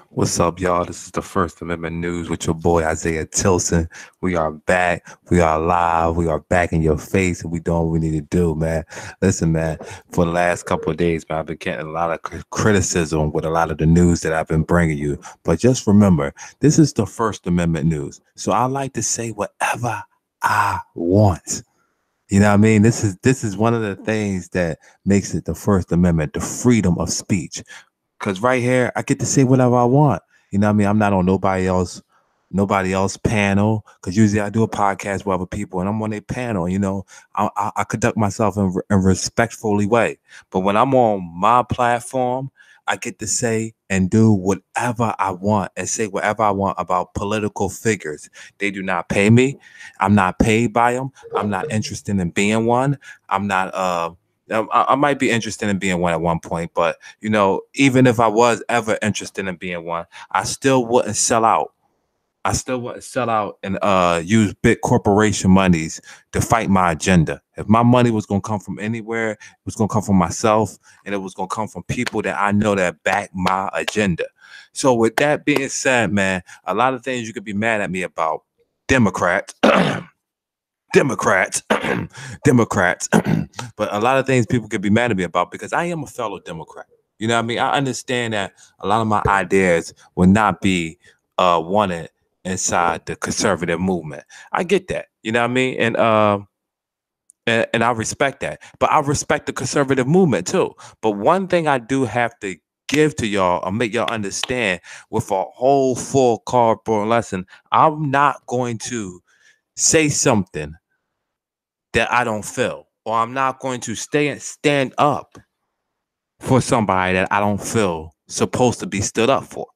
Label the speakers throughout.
Speaker 1: What's up, y'all? This is the First Amendment News with your boy Isaiah Tilson. We are back. We are live. We are back in your face, and we doing what we need to do, man. Listen, man. For the last couple of days, man, I've been getting a lot of criticism with a lot of the news that I've been bringing you. But just remember, this is the First Amendment News, so I like to say whatever I want. You know what I mean? This is one of the things that makes it the First Amendment, the freedom of speech. Cause right here, I get to say whatever I want. You know what I mean? I'm not on nobody else panel. Cause usually I do a podcast with other people, and I'm on a panel. You know, I conduct myself in respectfully way. But when I'm on my platform, I get to say and do whatever I want and say whatever I want about political figures. They do not pay me. I'm not paid by them. I'm not interested in being one. I'm not. I might be interested in being one at one point, but even if I was ever interested in being one, I still wouldn't sell out. I still wouldn't sell out and use big corporation monies to fight my agenda. If my money was gonna come from anywhere, it was gonna come from myself, and it was gonna come from people that I know that back my agenda. So with that being said, man, a lot of things you could be mad at me about. Democrats. Democrats, Democrats, but a lot of things people could be mad at me about because I am a fellow Democrat. You know what I mean? I understand that a lot of my ideas will not be wanted inside the conservative movement. I get that. You know what I mean? And I respect that. But I respect the conservative movement too. But one thing I do have to give to y'all or make y'all understand with a whole full cardboard lesson, I'm not going to say something that I don't feel, or I'm not going to stand up for somebody that I don't feel supposed to be stood up for.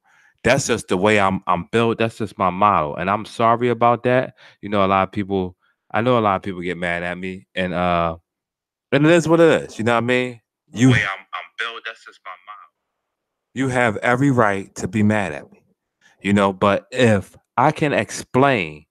Speaker 1: That's just the way I'm built. That's just my model, and I'm sorry about that. A lot of people. I know a lot of people get mad at me, and it is what it is. You know what I mean? You the way I'm built. That's just my model. You have every right to be mad at me. But if I can explain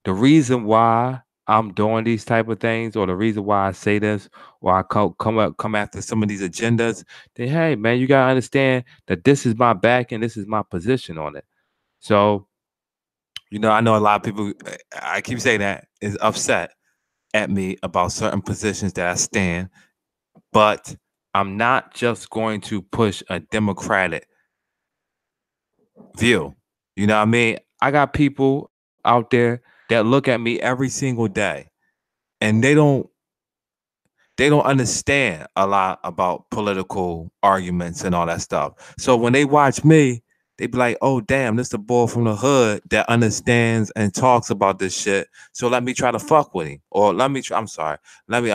Speaker 1: the reason why I'm doing these type of things, or the reason why I say this, or I come after some of these agendas, then hey, man, you gotta understand that this is my back and this is my position on it. So, I know a lot of people. I keep saying that is upset at me about certain positions that I stand, but I'm not just going to push a Democratic view. You know what I mean? I got people out there that look at me every single day, and they don't understand a lot about political arguments and all that stuff. So when they watch me, they be like, "Oh, damn, this the boy from the hood that understands and talks about this shit. So let me try to fuck with him, or let me try. I'm sorry. Let me.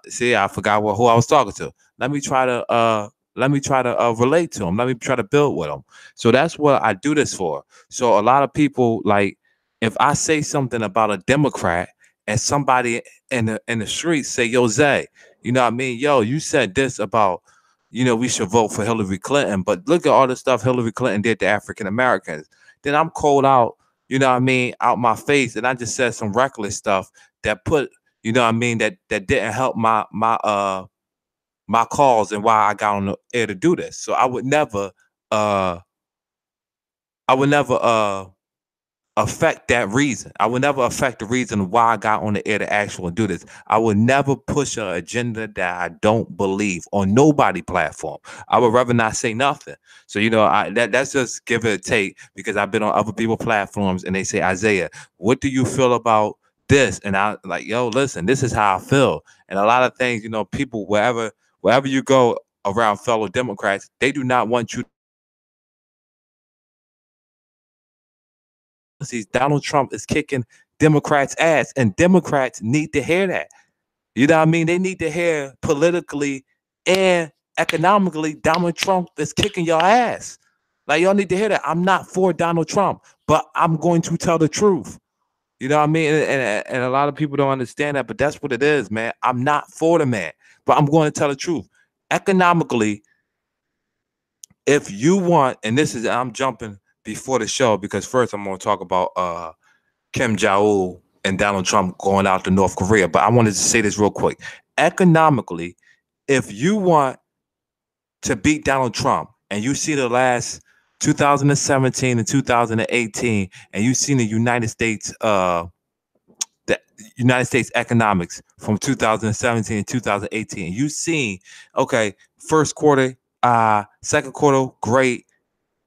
Speaker 1: See. I forgot who I was talking to. Let me try to. Relate to him. Let me try to build with him. So that's what I do this for. So a lot of people like, if I say something about a Democrat and somebody in the streets say, "Yo, Zay, you know what I mean? Yo, you said this about, we should vote for Hillary Clinton, but look at all the stuff Hillary Clinton did to African Americans." Then I'm called out, out my face, and I just said some reckless stuff that put, that didn't help my cause and why I got on the air to do this. So uh I would never affect that reason. I would never affect the reason why I got on the air to actually do this. I would never push an agenda that I don't believe on nobody platform. I would rather not say nothing. So that's just give it a take, because I've been on other people's platforms and they say, "Isaiah, what do you feel about this?" And I like, "Yo, listen, this is how I feel." And a lot of things, people wherever you go around fellow Democrats, they do not want you. Donald Trump is kicking Democrats' ass, and Democrats need to hear that. You know what I mean? They need to hear politically and economically, Donald Trump is kicking your ass. Like, y'all need to hear that. I'm not for Donald Trump, but I'm going to tell the truth. You know what I mean? And a lot of people don't understand that, but that's what it is, man. I'm not for the man, but I'm going to tell the truth. Economically, if you want, and I'm jumping before the show, because first I'm going to talk about Kim Jong-un and Donald Trump going out to North Korea. But I wanted to say this real quick. Economically, if you want to beat Donald Trump, and you see the last 2017 and 2018, and you've seen the United States economics from 2017 and 2018. You've seen, okay, first quarter, second quarter, great.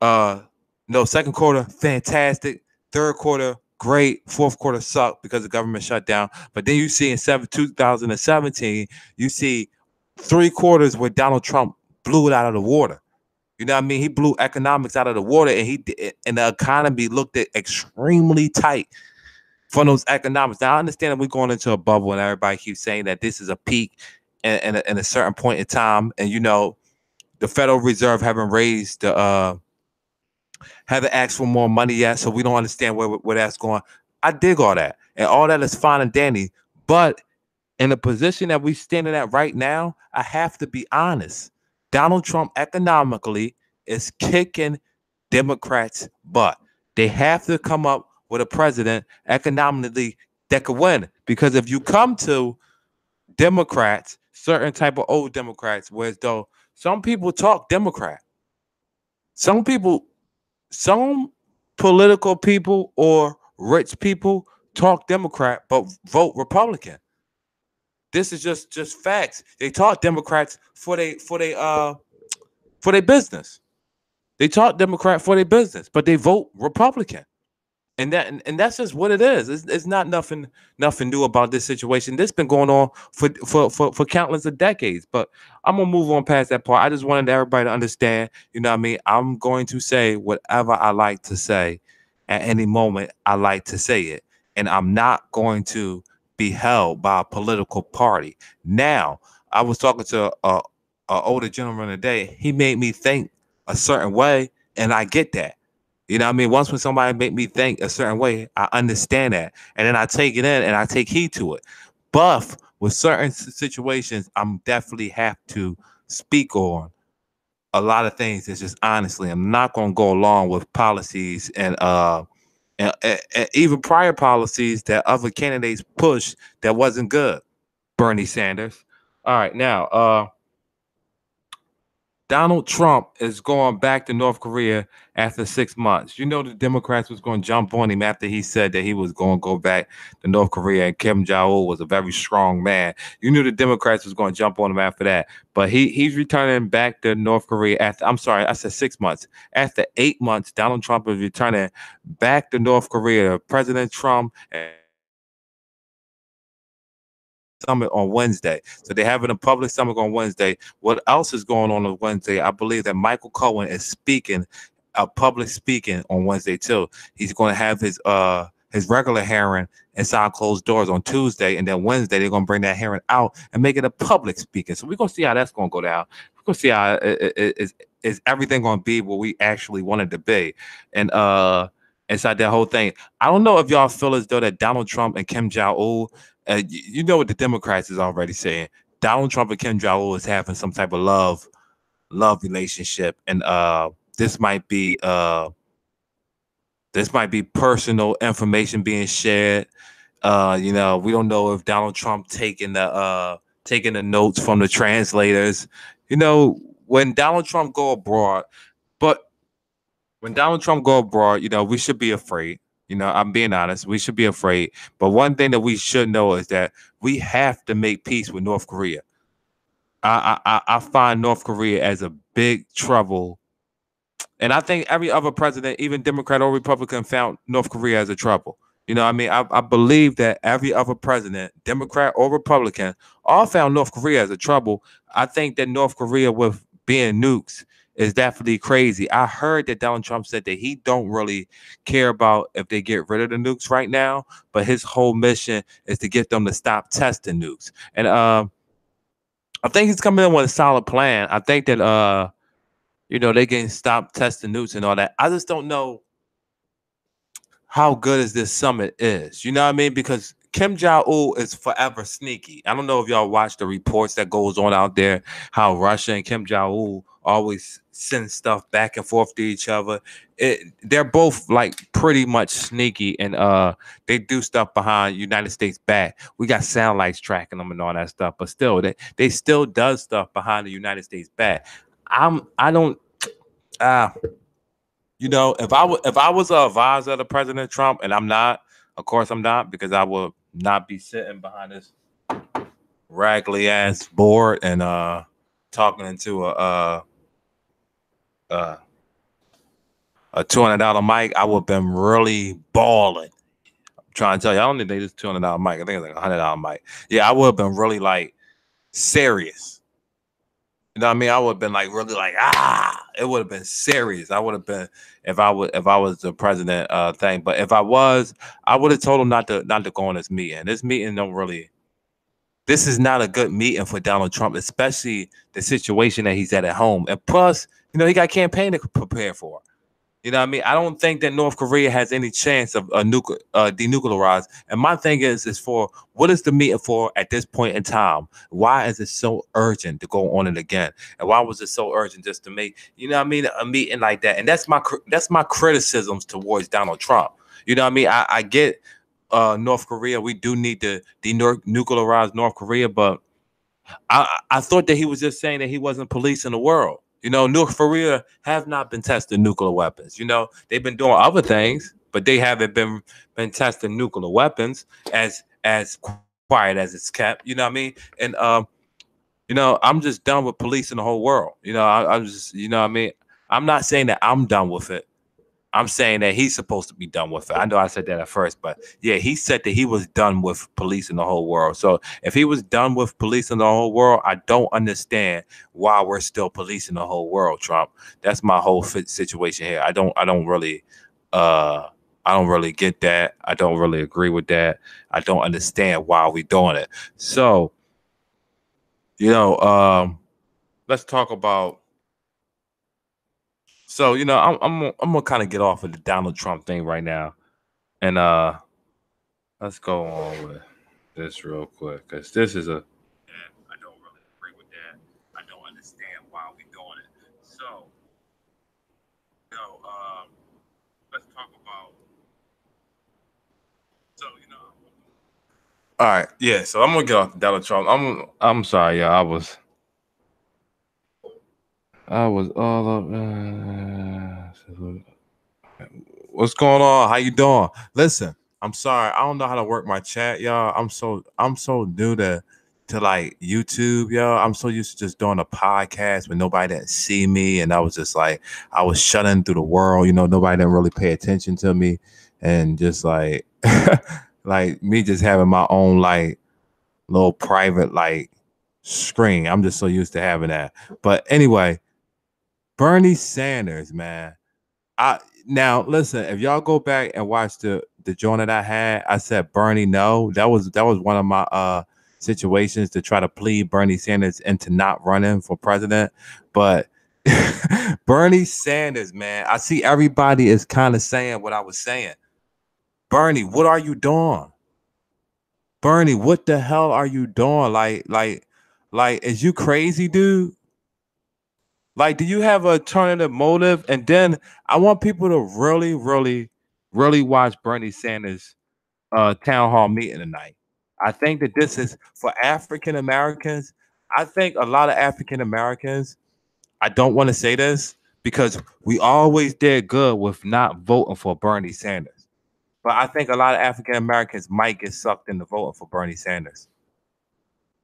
Speaker 1: No, second quarter, fantastic. Third quarter, great. Fourth quarter sucked because the government shut down. But then you see in 2017, you see 3 quarters where Donald Trump blew it out of the water. You know what I mean? He blew economics out of the water, and the economy looked at extremely tight from those economics. Now I understand that we're going into a bubble, and everybody keeps saying that this is a peak in a certain point in time, and the Federal Reserve haven't asked for more money yet, so we don't understand where that's going. I dig all that, and all that is fine and dandy, but in the position that we're standing at right now, I have to be honest. Donald Trump economically is kicking Democrats' butt. They have to come up with a president economically that could win. Because if you come to Democrats, certain type of old Democrats, whereas though some people talk Democrat, some political people or rich people talk Democrat but vote Republican. This is just facts. They talk Democrats for their business. They talk Democrat for their business, but they vote Republican. And that's just what it is. It's not nothing new about this situation. This been going on for countless of decades. But I'm gonna move on past that part. I just wanted everybody to understand. You know what I mean? I'm going to say whatever I like to say at any moment. I like to say it, and I'm not going to be held by a political party. Now, I was talking to a older gentleman today. He made me think a certain way, and I get that. You know what I mean? Once when somebody make me think a certain way, I understand that. And then I take it in and I take heed to it. But with certain situations, I'm definitely have to speak on a lot of things. It's just honestly, I'm not going to go along with policies and even prior policies that other candidates pushed that wasn't good. Bernie Sanders. All right, now, Donald Trump is going back to North Korea after 6 months. You know the Democrats was going to jump on him after he said that he was going to go back to North Korea, and Kim Jong-un was a very strong man. You knew the Democrats was going to jump on him after that. But he's returning back to North Korea after, I'm sorry, I said 6 months. After 8 months, Donald Trump is returning back to North Korea. President Trump summit on Wednesday. So they're having a public summit on Wednesday. What else is going on Wednesday? I believe that Michael Cohen is speaking, public speaking on Wednesday too. He's going to have his regular hearing inside closed doors on Tuesday, and then Wednesday they're going to bring that hearing out and make it a public speaking. So we're going to see how that's going to go down. We're going to see how is everything going to be what we actually wanted to be, and inside that whole thing. I don't know if y'all feel as though that Donald Trump and Kim Jong-un, you know what the Democrats is already saying. Donald Trump and Kim Jong-un is having some type of love relationship, and this might be personal information being shared. We don't know if Donald Trump taking the notes from the translators. When Donald Trump go abroad, but when Donald Trump go abroad, we should be afraid. I'm being honest. We should be afraid. But one thing that we should know is that we have to make peace with North Korea. I find North Korea as a big trouble. And I think every other president, even Democrat or Republican, found North Korea as a trouble. I believe that every other president, Democrat or Republican, all found North Korea as a trouble. I think that North Korea with being nukes is definitely crazy. I heard that Donald Trump said that he don't really care about if they get rid of the nukes right now, but his whole mission is to get them to stop testing nukes. And I think he's coming in with a solid plan. I think that they can stop testing nukes and all that. I just don't know how good as this summit is. You know what I mean? Because Kim Jong-un is forever sneaky. I don't know if y'all watch the reports that goes on out there, how Russia and Kim Jong-un always send stuff back and forth to each other. They're both like pretty much sneaky, and they do stuff behind United States back. We got satellites tracking them and all that stuff, but still, they still does stuff behind the United States back. You know, if I was a advisor to President Trump, and I'm not, of course I'm not, because I would not be sitting behind this raggedy ass board and talking into uh a $200 mic. I would have been really balling. I'm trying to tell you, I don't think they just $200 mic. I think it's like $100 mic. Yeah, I would have been really like serious. You know what I mean? I would have been like really like it would have been serious. I would have been if I was the president thing. But if I was, I would have told him not to go on this meeting. This meeting don't really this is not a good meeting for Donald Trump, especially the situation that he's at home. And plus, you know, he got campaign to prepare for. You know what I mean? I don't think that North Korea has any chance of denuclearize. And my thing is for what is the meeting for at this point in time? Why is it so urgent to go on it again? And why was it so urgent just to make, you know what I mean, a meeting like that? And that's my criticisms towards Donald Trump. You know what I mean? I get North Korea. We do need to denuclearize North Korea, but I thought that he was just saying that he wasn't policing the world. You know, North Korea have not been testing nuclear weapons. You know, they've been doing other things, but they haven't been testing nuclear weapons as quiet as it's kept. You know what I mean? And you know, I'm just done with policing the whole world. You know, I'm just, you know what I mean? I'm not saying that I'm done with it. I'm saying that he's supposed to be done with it. I know I said that at first, but yeah, he said that he was done with policing the whole world. So if he was done with policing the whole world, I don't understand why we're still policing the whole world, Trump. That's my whole situation here. I don't really get that. I don't really agree with that. I don't understand why we doing it. So, you know, let's talk about. So, you know, I'm gonna kind of get off of the Donald Trump thing right now, and let's go on with this real quick because this is a. I don't really agree with that. I don't understand why we doing it. So, you know, let's talk about. So, you know. All right, yeah. So I'm gonna get off Donald Trump. I'm sorry, y'all. I was all up. What's going on? How you doing? Listen, I'm sorry. I don't know how to work my chat, y'all. I'm so new to like YouTube, y'all. I'm so used to just doing a podcast with nobody that see me, and I was just like I was shutting through the world. You know, nobody didn't really pay attention to me, and just like like me just having my own like little private like screen. I'm just so used to having that. But anyway, Bernie Sanders, man. I now listen, if y'all go back and watch the joint that I had, I said Bernie no. That was one of my situations to try to plead Bernie Sanders into not running for president. But Bernie Sanders, man, I see everybody is kind of saying what I was saying. Bernie, what are you doing? Bernie, what the hell are you doing? Like, is you crazy, dude? Like, do you have a alternative motive? And then I want people to really, really, really watch Bernie Sanders' town hall meeting tonight. I think that this is for African Americans. I think a lot of African Americans, I don't want to say this because we always did good with not voting for Bernie Sanders. But I think a lot of African Americans might get sucked into voting for Bernie Sanders.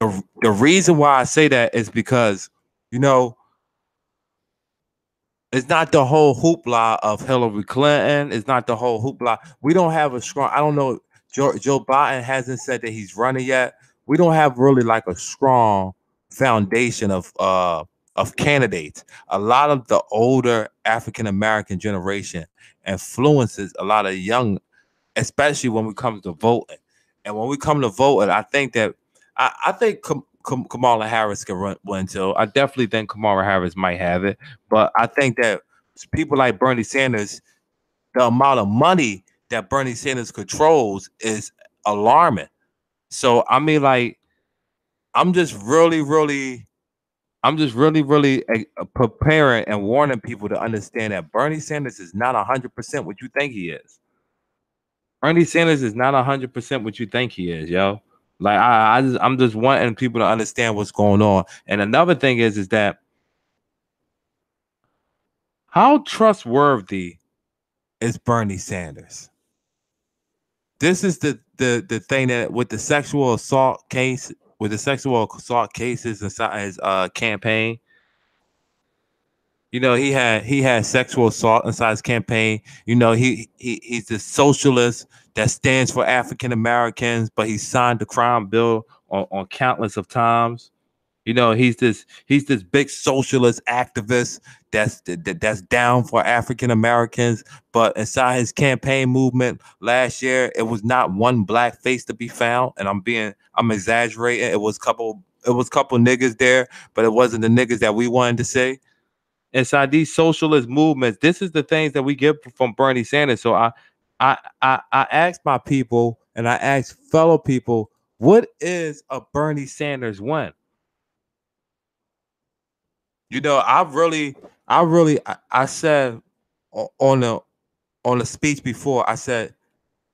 Speaker 1: The reason why I say that is because, you know, it's not the whole hoopla of Hillary Clinton. It's not the whole hoopla. We don't have a strong. I don't know. Joe Biden hasn't said that he's running yet. We don't have really like a strong foundation of candidates. A lot of the older African American generation influences a lot of young, especially when we come to voting. And when we come to voting, I think that I think Kamala Harris can win too. I definitely think Kamala Harris might have it, but I think that people like Bernie Sanders, the amount of money that Bernie Sanders controls is alarming. So I mean, like, I'm just really, really, preparing and warning people to understand that Bernie Sanders is not 100% what you think he is. Bernie Sanders is not 100% what you think he is, yo. Like I'm just wanting people to understand what's going on. And another thing is that how trustworthy It's Bernie Sanders. This is the thing that with the sexual assault case, with the sexual assault cases inside his campaign. You know, he had sexual assault inside his campaign. You know, he's the socialist that stands for African Americans, but he signed the crime bill on countless of times. You know, he's this big socialist activist that's down for African Americans. But inside his campaign movement last year, it was not one black face to be found. And I'm exaggerating. It was couple niggas there, but it wasn't the niggas that we wanted to say. Inside these socialist movements, this is the things that we get from Bernie Sanders. So I asked my people and I asked fellow people, what is a Bernie Sanders win? You know, I said on the speech before, I said,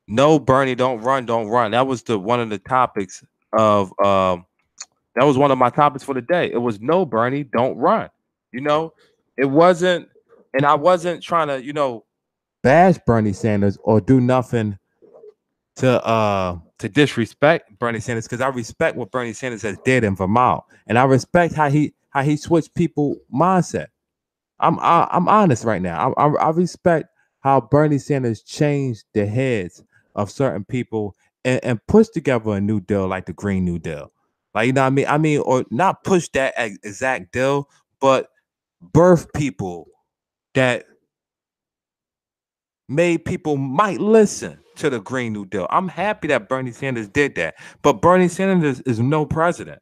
Speaker 1: no, Bernie, don't run, don't run. That was the one of the topics of that was one of my topics for the day. It was no, Bernie, don't run. You know, it wasn't, and I wasn't trying to, bash Bernie Sanders or do nothing to disrespect Bernie Sanders, because I respect what Bernie Sanders has did in Vermont, and I respect how he switched people mindset. I'm honest right now. I respect how Bernie Sanders changed the heads of certain people and pushed together a new deal like the Green New Deal. Like, you know what I mean? Or not push that exact deal, but birth people that made people might listen to the Green New Deal. I'm happy that Bernie Sanders did that. But Bernie Sanders is no president.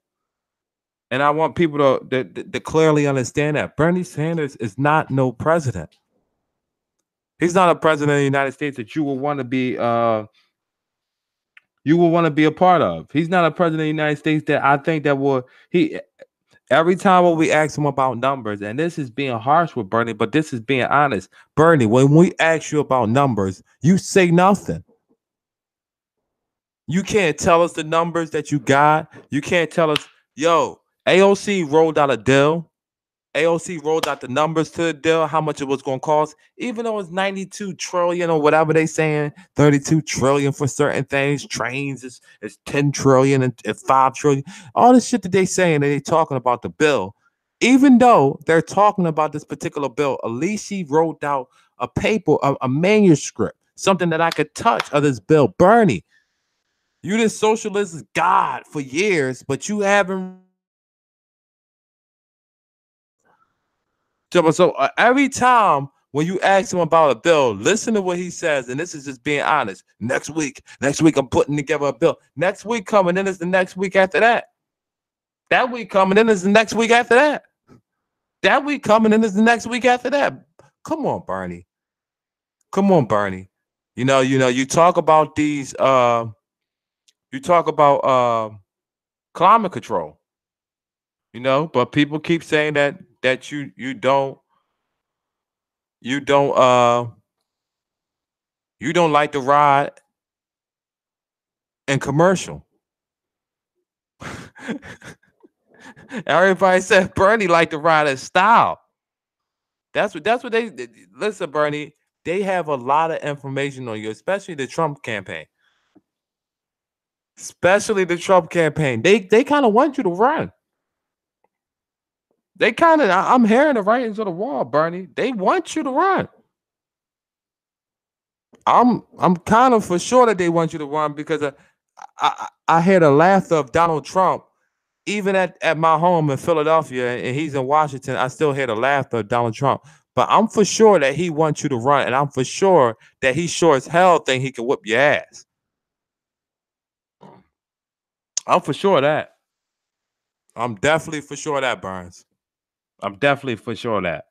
Speaker 1: And I want people to clearly understand that Bernie Sanders is not no president. He's not a president of the United States that you will want to be a part of. He's not a president of the United States that I think that will he every time when we ask him about numbers, and this is being harsh with Bernie, but this is being honest. Bernie, when we ask you about numbers, you say nothing. You can't tell us the numbers that you got. You can't tell us, yo, AOC rolled out a deal. AOC rolled out the numbers to the deal, how much it was going to cost, even though it's 92 trillion or whatever they saying, 32 trillion for certain things. Trains is 10 trillion and 5 trillion. All the shit that they saying that they talking about the bill. Even though they're talking about this particular bill, at least she wrote out a paper, a manuscript, something that I could touch of this bill. Bernie, you this socialist god for years, but you haven't. So every time when you ask him about a bill, listen to what he says, and this is just being honest. Next week, I'm putting together a bill. Next week coming in is the next week after that. That week coming in is the next week after that. That week coming in is the next week after that. Come on, Bernie. Come on, Bernie. You talk about these. You talk about climate control. But people keep saying that you don't like the ride and commercial. Everybody said Bernie liked to ride in style. That's what they listen, Bernie. They have a lot of information on you, especially the Trump campaign. Especially the Trump campaign. They kind of want you to run. They kind of I'm hearing the writings on the wall, Bernie. They want you to run. I'm kind of for sure that they want you to run because I hear the laughter of Donald Trump. Even at my home in Philadelphia, and he's in Washington, I still hear the laughter of Donald Trump. But I'm for sure that he wants you to run, and I'm for sure that he sure as hell think he can whip your ass. I'm for sure of that. I'm definitely for sure of that, Burns. I'm definitely for sure of that.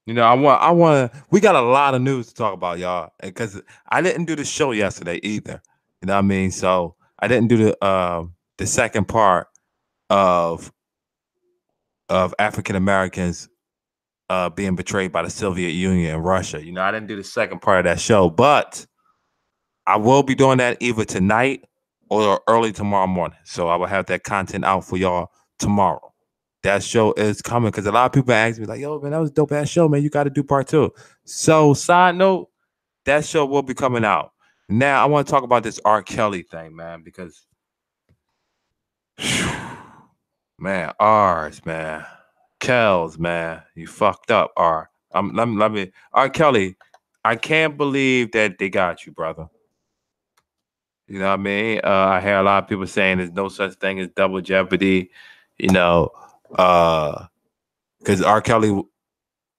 Speaker 1: I want we got a lot of news to talk about, y'all, because I didn't do the show yesterday either. You know what I mean? So I didn't do the second part of African Americans being betrayed by the Soviet Union and Russia. I didn't do the second part of that show, but I will be doing that either tonight or early tomorrow morning. So I will have that content out for y'all tomorrow. that show is coming because a lot of people ask me like, "Yo, man, that was a dope ass show, man. You got to do part 2." So, side note, that show will be coming out. Now, I want to talk about this R. Kelly thing, man, because man, R's, man, Kells, man, you fucked up, R. Let me, R. Kelly. I can't believe that they got you, brother. You know what I mean? I hear a lot of people saying there's no such thing as double jeopardy. You know, because R. Kelly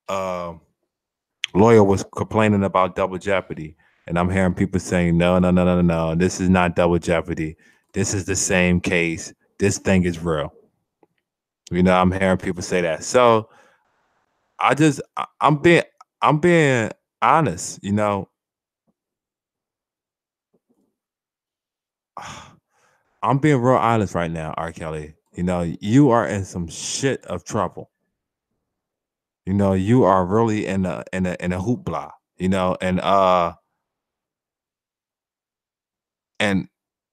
Speaker 1: lawyer was complaining about double jeopardy, and I'm hearing people saying, no, no, no, no, no, no, this is not double jeopardy. This is the same case. This thing is real. You know, I'm hearing people say that. So I'm being honest. You know, I'm being real honest right now, R. Kelly. You know, you are in some shit of trouble. You know, you are really in a hoopla. You know, and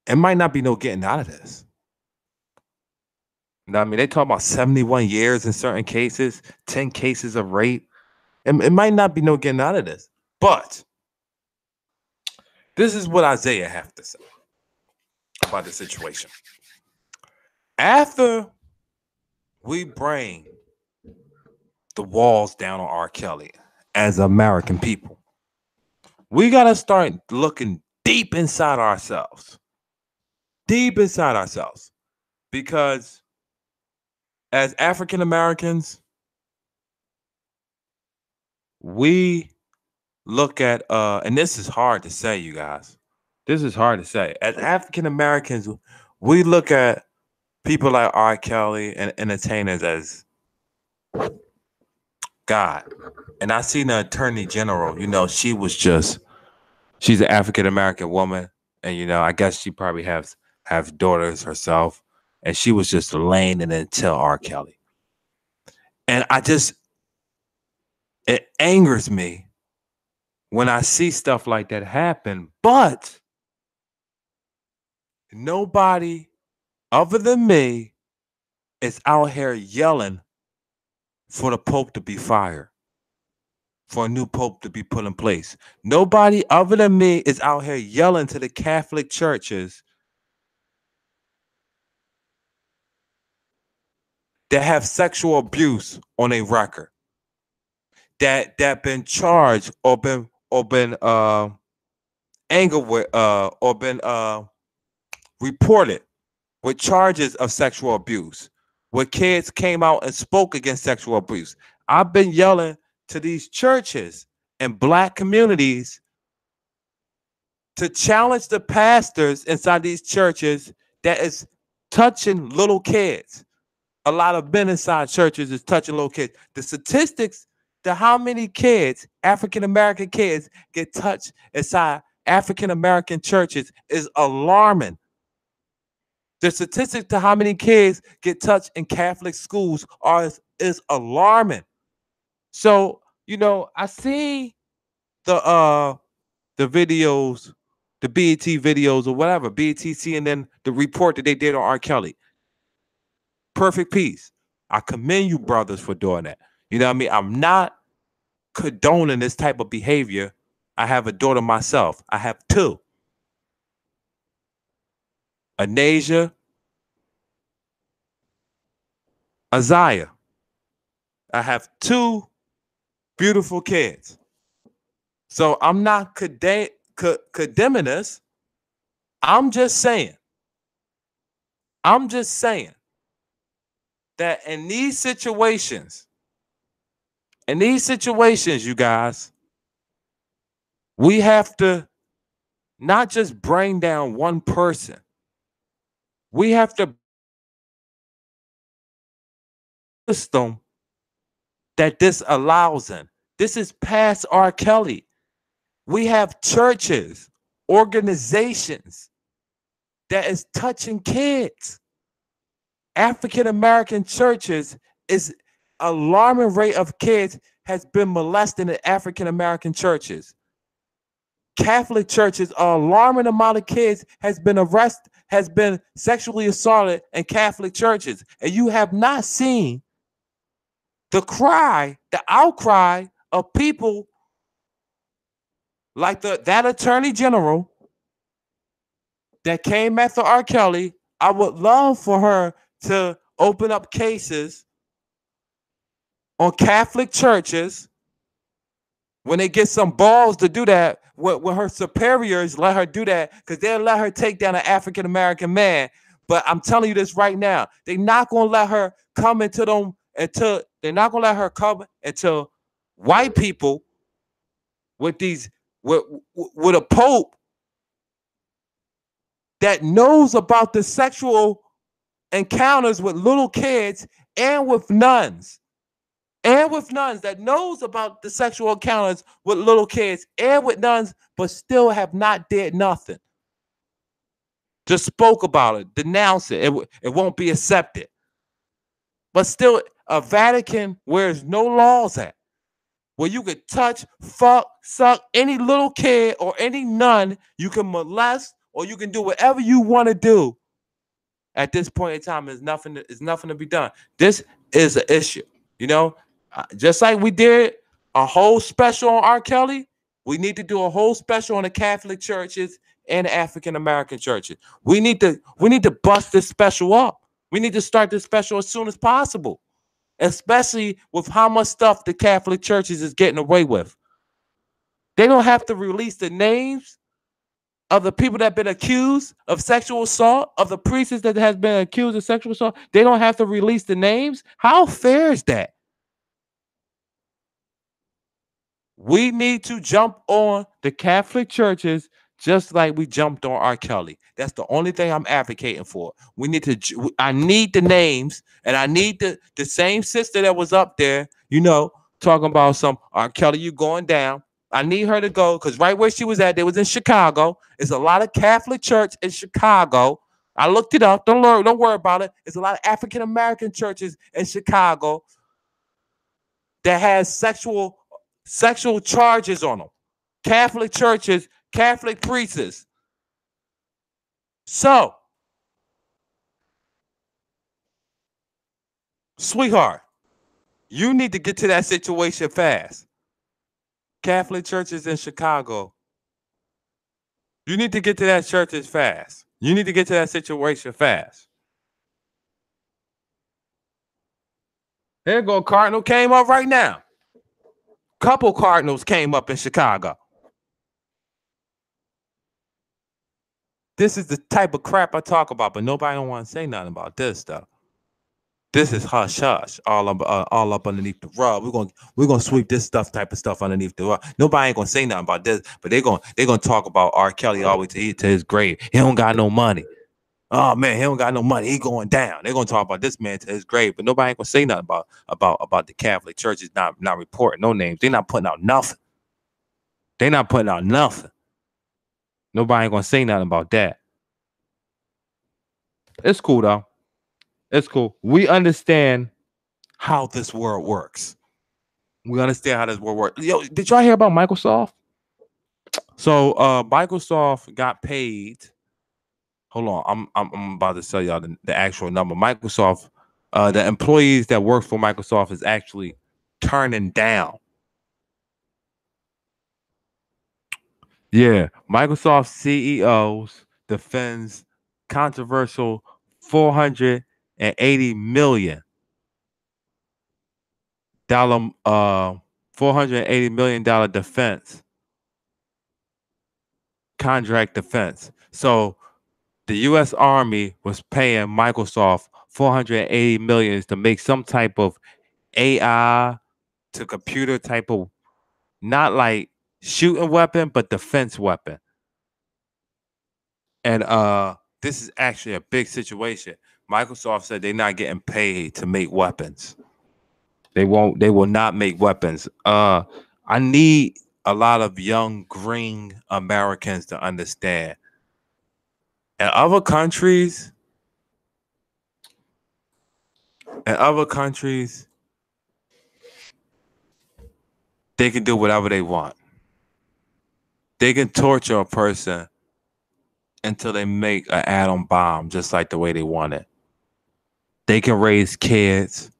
Speaker 1: it might not be no getting out of this. You know what I mean? They talk about 71 years in certain cases, 10 cases of rape. It might not be no getting out of this. But this is what Isaiah have to say about the situation. After we bring the walls down on R. Kelly as American people, we got to start looking deep inside ourselves. Deep inside ourselves. Because as African Americans, we look at and this is hard to say, you guys. This is hard to say. As African Americans, we look at people like R. Kelly and entertainers as God. And I seen the attorney general, you know, she's an African American woman. And, you know, I guess she probably have daughters herself. And she was just laying it until R. Kelly. And it angers me when I see stuff like that happen. But nobody other than me is out here yelling for the Pope to be fired, for a new Pope to be put in place. Nobody other than me is out here yelling to the Catholic churches that have sexual abuse on a record, that been charged or been angered with or been reported with charges of sexual abuse, where kids came out and spoke against sexual abuse. I've been yelling to these churches and Black communities to challenge the pastors inside these churches that is touching little kids. A lot of men inside churches is touching little kids. The statistics to how many kids, African-American kids, get touched inside African-American churches is alarming. The statistics to how many kids get touched in Catholic schools is alarming. So, you know, I see the videos, the BET videos or whatever, BETC, and then the report that they did on R. Kelly. Perfect peace. I commend you, brothers, for doing that. You know what I mean? I'm not condoning this type of behavior. I have a daughter myself. I have two. Anasia, Isaiah. I have two beautiful kids. So I'm not condemning this. I'm just saying that in these situations, you guys, we have to not just bring down one person. We have to system that this allows in. This is past R. Kelly. We have churches, organizations that is touching kids. African American churches is alarming rate of kids has been molested in African American churches. Catholic churches, are alarming amount of kids has been arrested, has been sexually assaulted in Catholic churches. And you have not seen the outcry of people like that attorney general that came after R. Kelly. I would love for her to open up cases on Catholic churches when they get some balls to do that, when her superiors let her do that, because they'll let her take down an African American man. But I'm telling you this right now, they're not gonna let her come into them until they're not gonna let her come until white people with these with a pope that knows about the sexual encounters with little kids and with nuns. And with nuns that knows about the sexual encounters with little kids and with nuns, but still have not did nothing. Just spoke about it, denounced it. It won't be accepted. But still, a Vatican where there's no laws at, where you could touch, fuck, suck any little kid or any nun, you can molest or you can do whatever you want to do. At this point in time, there's nothing to be done. This is an issue, you know. Just like we did a whole special on R. Kelly, we need to do a whole special on the Catholic churches and the African American churches. We need to bust this special up. We need to start this special as soon as possible, especially with how much stuff the Catholic churches is getting away with. They don't have to release the names of the people that have been accused of sexual assault, of the priests that has been accused of sexual assault. They don't have to release the names. How fair is that? We need to jump on the Catholic churches just like we jumped on R. Kelly. That's the only thing I'm advocating for. We need to. I need the names, and I need the same sister that was up there, talking about some R. Kelly, you going down. I need her to go because right where she was at, they was in Chicago. There's a lot of Catholic church in Chicago. I looked it up. Don't worry about it. There's a lot of African American churches in Chicago that has sexual charges on them. Catholic churches, Catholic priests. So, sweetheart, you need to get to that situation fast. Catholic churches in Chicago. You need to get to that churches fast. You need to get to that situation fast. Here go Cardinal came up right now. Couple Cardinals came up in Chicago. This is the type of crap I talk about, but nobody don't want to say nothing about this stuff. This is hush hush, all up underneath the rug. We're gonna sweep this type of stuff underneath the rug. Nobody ain't gonna say nothing about this, but they're gonna talk about R. Kelly all the way to his grave. He don't got no money. Oh man, he don't got no money. He going down. They're gonna talk about this man to his grave, but nobody ain't gonna say nothing about the Catholic churches not reporting no names. They're not putting out nothing. They're not putting out nothing. Nobody ain't gonna say nothing about that. It's cool though. It's cool. We understand how this world works. We understand how this world works. Yo, did y'all hear about Microsoft? So Microsoft got paid. Hold on, I'm about to tell y'all the actual number. Microsoft, the employees that work for Microsoft is actually turning down. Yeah, Microsoft CEOs defends controversial $480 million $480 million defense contract defense. So the U.S. Army was paying Microsoft $480 million to make some type of AI to computer type of, not like shooting weapon, but defense weapon. And this is actually a big situation. Microsoft said they're not getting paid to make weapons. They will not make weapons. I need a lot of young green Americans to understand. In other countries, they can do whatever they want. They can torture a person until they make an atom bomb just like the way they want it. They can raise kids.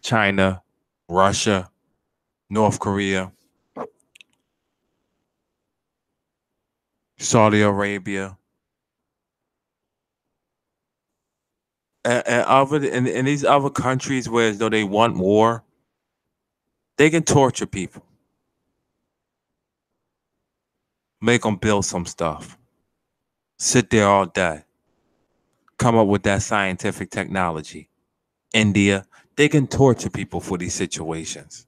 Speaker 1: China, Russia, North Korea, Saudi Arabia, and these other countries where as though they want war, they can torture people, make them build some stuff, sit there all day, come up with that scientific technology. India, they can torture people for these situations.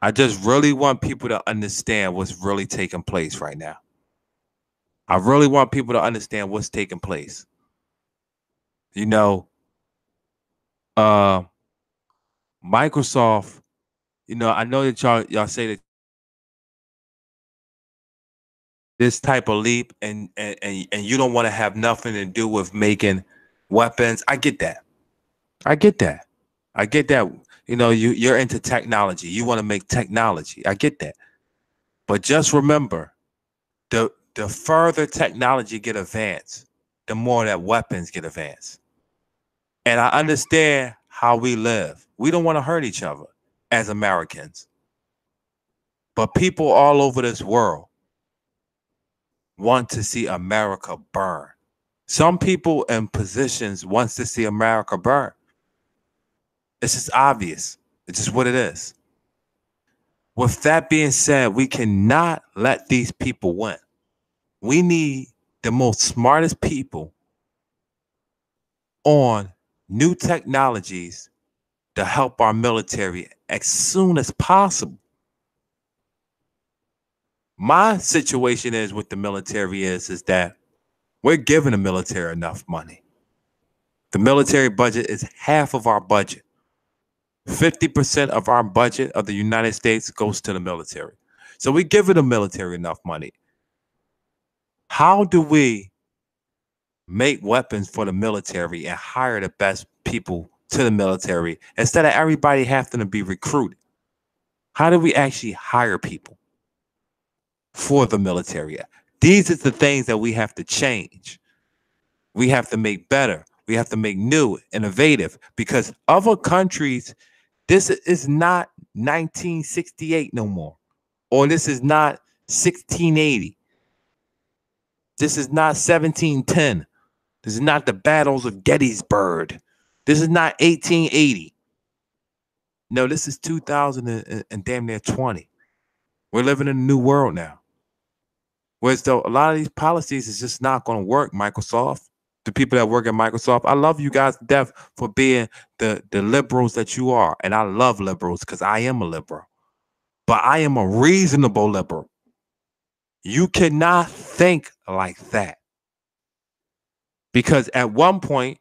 Speaker 1: I just really want people to understand what's really taking place right now. I really want people to understand what's taking place. You know, uh, Microsoft, I know that y'all say that this type of leap and you don't want to have nothing to do with making weapons. I get that. I get that. I get that. You're into technology. You want to make technology. I get that. But just remember, the further technology get advanced, the more that weapons get advanced. And I understand how we live. We don't want to hurt each other as Americans. But people all over this world want to see America burn. Some people in positions wants to see America burn. It's just obvious. It's just what it is. With that being said, we cannot let these people win. We need the most smartest people on new technologies to help our military as soon as possible. My situation is with the military is that we're giving the military enough money. The military budget is half of our budget. 50% of our budget of the United States goes to the military. So we give the military enough money. How do we make weapons for the military and hire the best people to the military instead of everybody having to be recruited? How do we actually hire people for the military? These are the things that we have to change. We have to make better. We have to make new, innovative, because other countries, this is not 1968 no more, or this is not 1680. This is not 1710. This is not the battles of Gettysburg. This is not 1880. No, this is 2000 and damn near 20. We're living in a new world now. Whereas though a lot of these policies is just not going to work, Microsoft. The people that work at Microsoft, I love you guys to death for being the liberals that you are. And I love liberals because I am a liberal. But I am a reasonable liberal. You cannot think like that. Because at one point,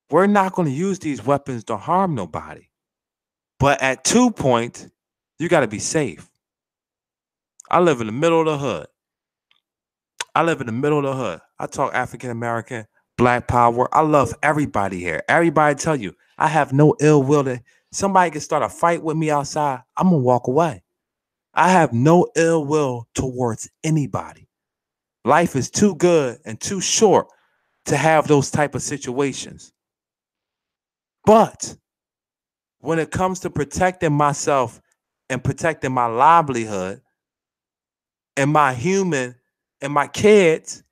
Speaker 1: we're not going to use these weapons to harm nobody. But at 2 points, you got to be safe. I live in the middle of the hood. I talk African American, Black power. I love everybody here. Everybody tell you, I have no ill will. To somebody can start a fight with me outside, I'm going to walk away. I have no ill will towards anybody. Life is too good and too short to have those type of situations. But when it comes to protecting myself and protecting my livelihood and my human and my kids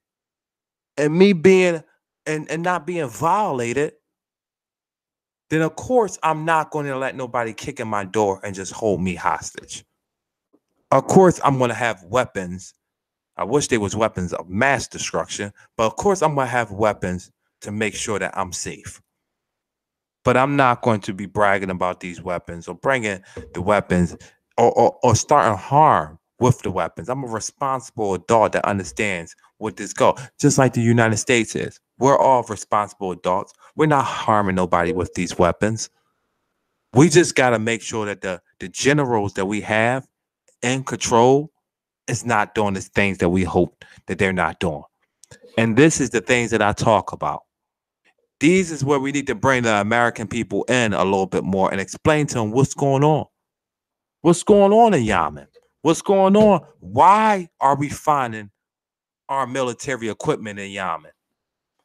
Speaker 1: and me being and not being violated, then of course I'm not going to let nobody kick in my door and just hold me hostage. Of course I'm going to have weapons. I wish there was weapons of mass destruction, but of course I'm going to have weapons to make sure that I'm safe. But I'm not going to be bragging about these weapons or bringing the weapons or starting harm with the weapons. I'm a responsible adult that understands what this goes. Just like the United States is. We're all responsible adults. We're not harming nobody with these weapons. We just got to make sure that the generals that we have in control is not doing the things that we hope that they're not doing. And this is the things that I talk about. These is where we need to bring the American people in a little bit more and explain to them what's going on. What's going on in Yemen? What's going on? Why are we finding our military equipment in Yemen?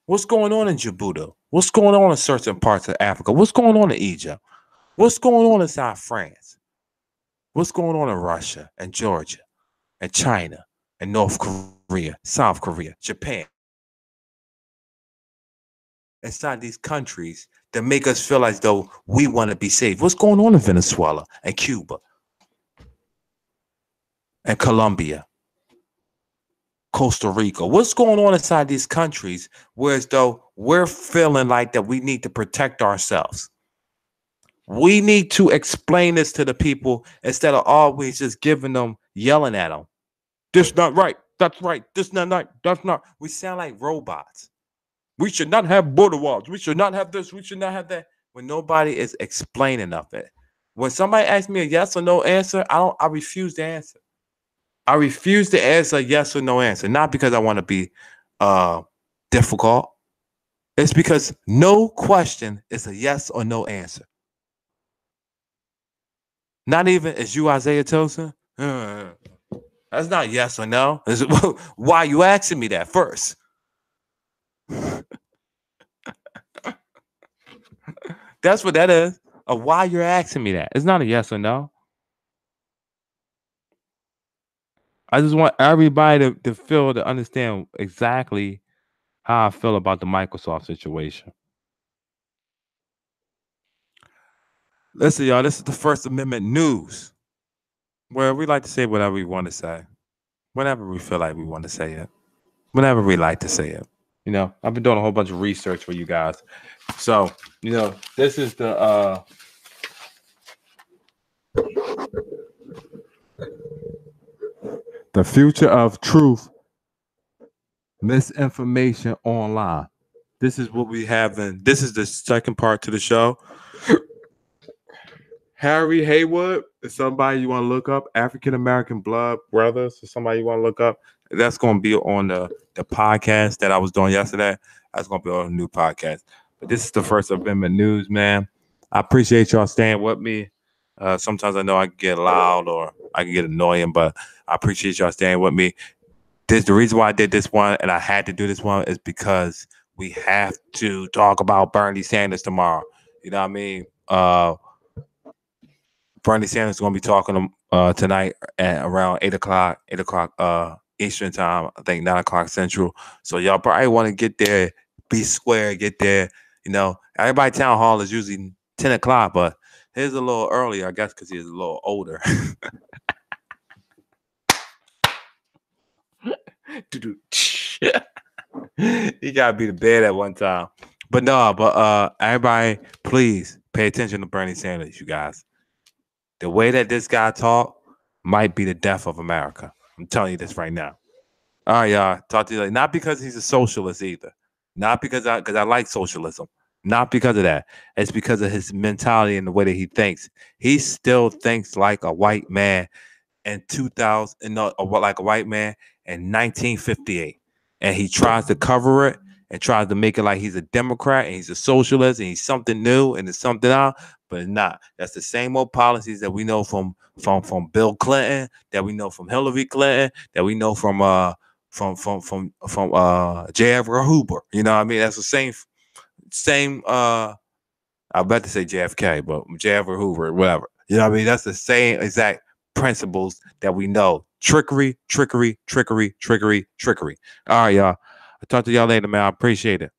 Speaker 1: What's going on in Djibouti? What's going on in certain parts of Africa? What's going on in Egypt? What's going on inside France? What's going on in Russia and Georgia and China and North Korea, South Korea, Japan? Inside these countries that make us feel as though we want to be safe. What's going on in Venezuela and Cuba and Colombia, Costa Rica? What's going on inside these countries where as though we're feeling like that we need to protect ourselves? We need to explain this to the people instead of always just giving them, yelling at them. This not right. That's right. This not right. That's not. We sound like robots. We should not have border walls. We should not have this. We should not have that. When nobody is explaining of it. When somebody asks me a yes or no answer, I refuse to answer. I refuse to answer a yes or no answer. Not because I want to be difficult. It's because no question is a yes or no answer. Not even as you, Isaiah Tilson. That's not yes or no. Why are you asking me that first? That's what that is. Why you're asking me that. It's not a yes or no. I just want everybody to understand exactly how I feel about the Microsoft situation. Listen, y'all, this is the First Amendment news, where we like to say whatever we want to say, whenever we feel like we want to say it, whenever we like to say it. You know, I've been doing a whole bunch of research for you guys. So, you know, this is the future of truth, misinformation online. This is what we have in. This is the second part to the show. Harry Haywood is somebody you want to look up. African American Blood Brothers is somebody you want to look up. That's going to be on the podcast that I was doing yesterday. That's going to be on a new podcast. But this is the First Amendment news, man. I appreciate y'all staying with me. Sometimes I know I can get loud or I can get annoying, but I appreciate y'all staying with me. The reason why I did this one and I had to do this one is because we have to talk about Bernie Sanders tomorrow. You know what I mean? Bernie Sanders is going to be talking tonight at around 8 o'clock Eastern time. I think 9 o'clock Central. So y'all probably want to get there, be square, get there. You know, everybody town hall is usually 10 o'clock, but his a little earlier, I guess, because he's a little older. He got to be to bed at one time. But everybody, please pay attention to Bernie Sanders, you guys. The way that this guy talk might be the death of America. I'm telling you this right now. All right, y'all. Talk to you later. Not because he's a socialist either. Not because I like socialism. Not because of that. It's because of his mentality and the way that he thinks. He still thinks like a white man in 2000, like a white man in 1958. And he tries to cover it and tries to make it like he's a Democrat and he's a socialist and he's something new and it's something out, but it's not. That's the same old policies that we know from Bill Clinton, that we know from Hillary Clinton, that we know from J. Edgar Hoover. You know what I mean? That's the same I was about to say JFK, but J. Edgar Hoover, whatever. You know what I mean? That's the same exact principles that we know. Trickery, trickery, trickery, trickery, trickery. All right, y'all. I'll talk to y'all later, man. I appreciate it.